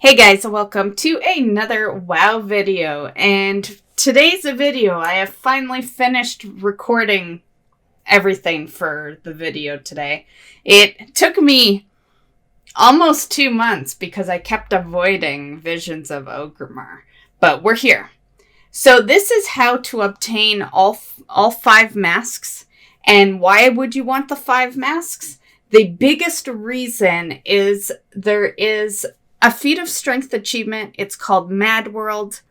Hey guys, welcome to another WoW video, and today's a video. I have finally finished recording everything for the video today. It took me almost 2 months because I kept avoiding visions of Orgrimmar, but we're here. So this is how to obtain all 5 masks, and why would you want the 5 masks? The biggest reason is there is a feat of strength achievement. It's called Mad World.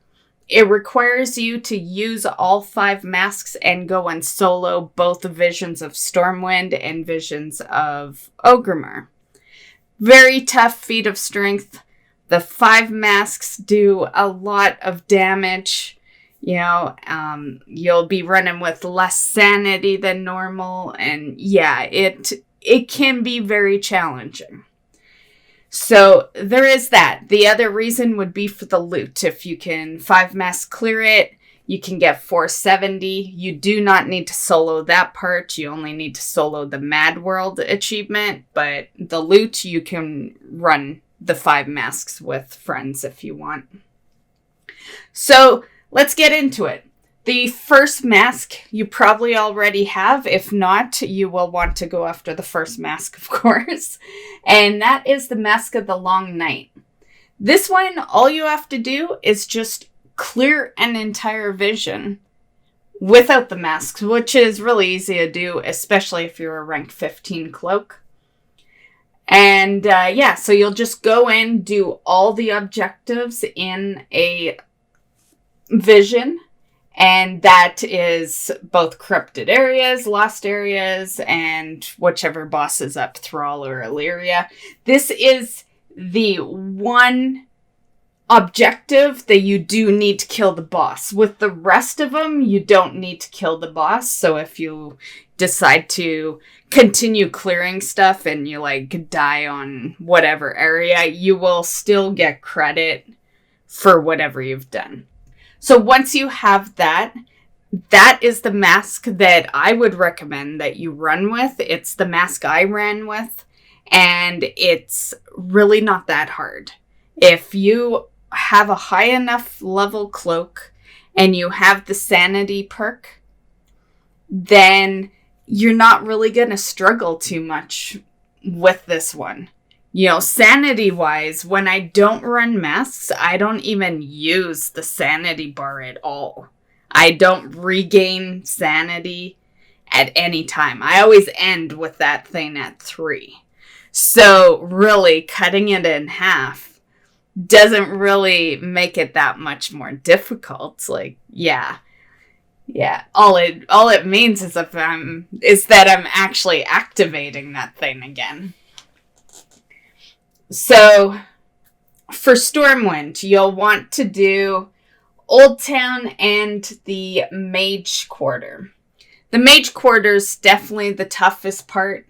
It requires you to use all 5 masks and go and solo both Visions of Stormwind and Visions of Orgrimmar. Very tough feat of strength. The 5 masks do a lot of damage. You'll be running with less sanity than normal, and yeah, it can be very challenging. So there is that. The other reason would be for the loot. If you can 5 masks clear it, you can get 470. You do not need to solo that part. You only need to solo the Mad World achievement. But the loot, you can run the 5 masks with friends if you want. So let's get into it. The first mask you probably already have. If not, you will want to go after the first mask, of course. And that is the Mask of the Long Night. This one, all you have to do is just clear an entire vision without the masks, which is really easy to do, especially if you're a rank 15 cloak. And so you'll just go in, do all the objectives in a vision. And that is both corrupted areas, lost areas, and whichever boss is up, Thrall or Illyria. This is the one objective that you do need to kill the boss. With the rest of them, you don't need to kill the boss. So if you decide to continue clearing stuff and you die on whatever area, you will still get credit for whatever you've done. So once you have that is the mask that I would recommend that you run with. It's the mask I ran with, and it's really not that hard. If you have a high enough level cloak and you have the sanity perk, then you're not really going to struggle too much with this one. Sanity-wise, when I don't run masks, I don't even use the sanity bar at all. I don't regain sanity at any time. I always end with that thing at 3. So, really, cutting it in half doesn't really make it that much more difficult. Yeah. All it means is that I'm actually activating that thing again. So, for Stormwind, you'll want to do Old Town and the Mage Quarter. The Mage Quarter is definitely the toughest part.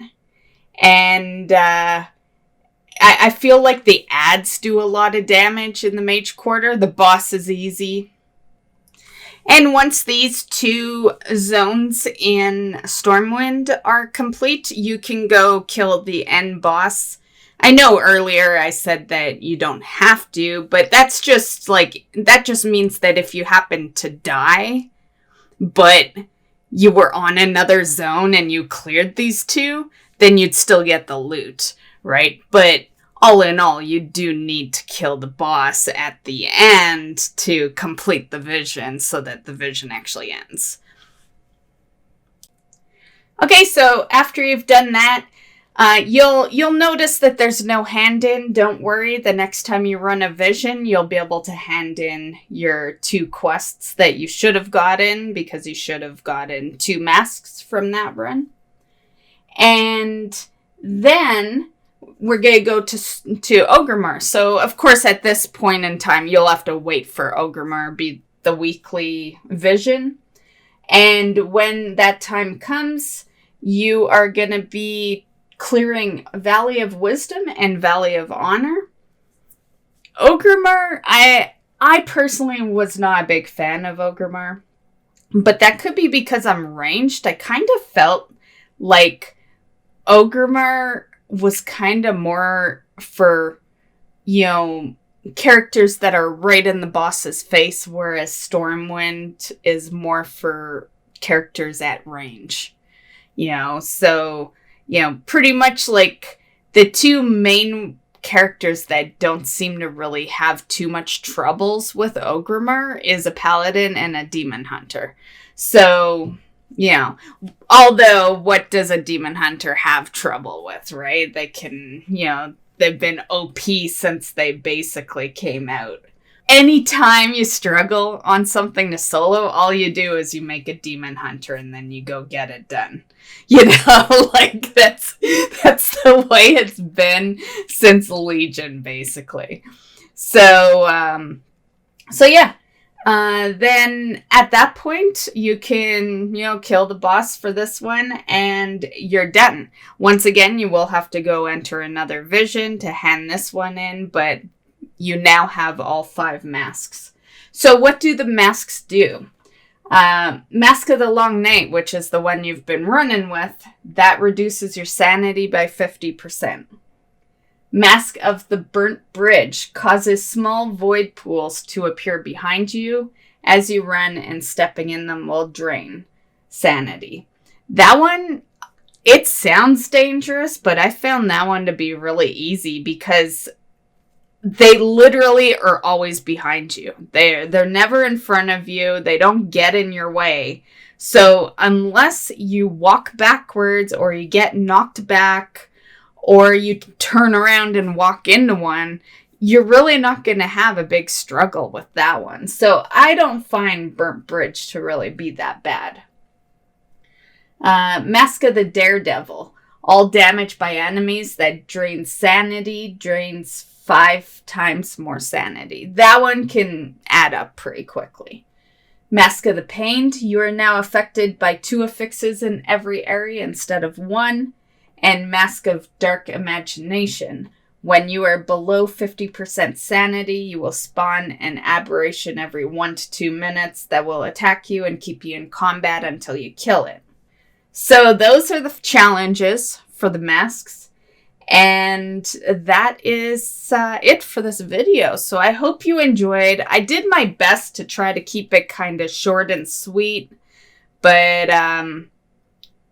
And I feel like the ads do a lot of damage in the Mage Quarter. The boss is easy. And once these 2 zones in Stormwind are complete, you can go kill the end boss. I know earlier I said that you don't have to, but that just means that if you happen to die, but you were on another zone and you cleared these 2, then you'd still get the loot, right? But all in all, you do need to kill the boss at the end to complete the vision so that the vision actually ends. Okay, so after you've done that, you'll notice that there's no hand in. Don't worry. The next time you run a vision, you'll be able to hand in your 2 quests that you should have gotten, because you should have gotten 2 masks from that run. And then we're going to go to Orgrimmar. So, of course, at this point in time, you'll have to wait for Orgrimmar be the weekly vision. And when that time comes, you are going to be clearing Valley of Wisdom and Valley of Honor. Orgrimmar, I personally was not a big fan of Orgrimmar, but that could be because I'm ranged. I kind of felt like Orgrimmar was kind of more for, characters that are right in the boss's face, whereas Stormwind is more for characters at range. So, pretty much like the two main characters that don't seem to really have too much troubles with Ogrimmar is a paladin and a demon hunter. So, although what does a demon hunter have trouble with, right? They can, they've been OP since they basically came out. Anytime you struggle on something to solo, all you do is you make a demon hunter and then you go get it done. Like that's the way it's been since Legion, basically. So yeah. Then at that point, you can, kill the boss for this one and you're done. Once again, you will have to go enter another vision to hand this one in, but you now have all 5 masks. So what do the masks do? Mask of the Long Night, which is the one you've been running with, that reduces your sanity by 50%. Mask of the Burnt Bridge causes small void pools to appear behind you as you run, and stepping in them will drain sanity. That one, it sounds dangerous, but I found that one to be really easy because they literally are always behind you. They're never in front of you. They don't get in your way. So unless you walk backwards or you get knocked back or you turn around and walk into one, you're really not going to have a big struggle with that one. So I don't find Burnt Bridge to really be that bad. Mask of the Daredevil. All damage by enemies that drains sanity drains 5 times more sanity. That one can add up pretty quickly. Mask of the Pained. You are now affected by 2 affixes in every area instead of 1. And Mask of Dark Imagination. When you are below 50% sanity, you will spawn an aberration every 1 to 2 minutes that will attack you and keep you in combat until you kill it. So those are the challenges for the masks. And that is it for this video. So I hope you enjoyed. I did my best to try to keep it kind of short and sweet, but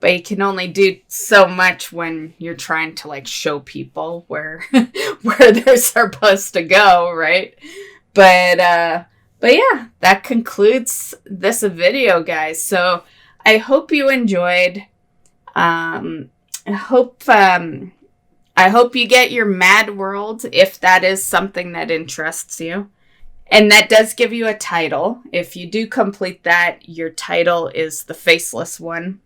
you can only do so much when you're trying to like show people where they're supposed to go, right? But yeah, that concludes this video, guys. So I hope you enjoyed. I hope you get your Mad World if that is something that interests you. And that does give you a title. If you do complete that, your title is the Faceless one.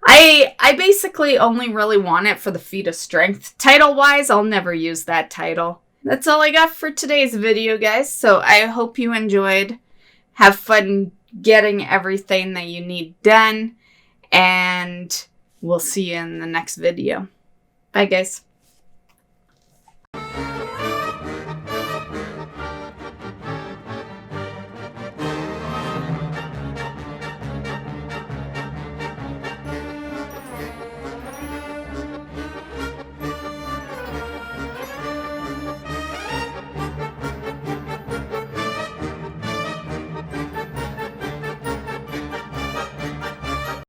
I basically only really want it for the Feat of Strength. Title-wise, I'll never use that title. That's all I got for today's video, guys. So I hope you enjoyed. Have fun getting everything that you need done. And we'll see you in the next video. Bye, guys.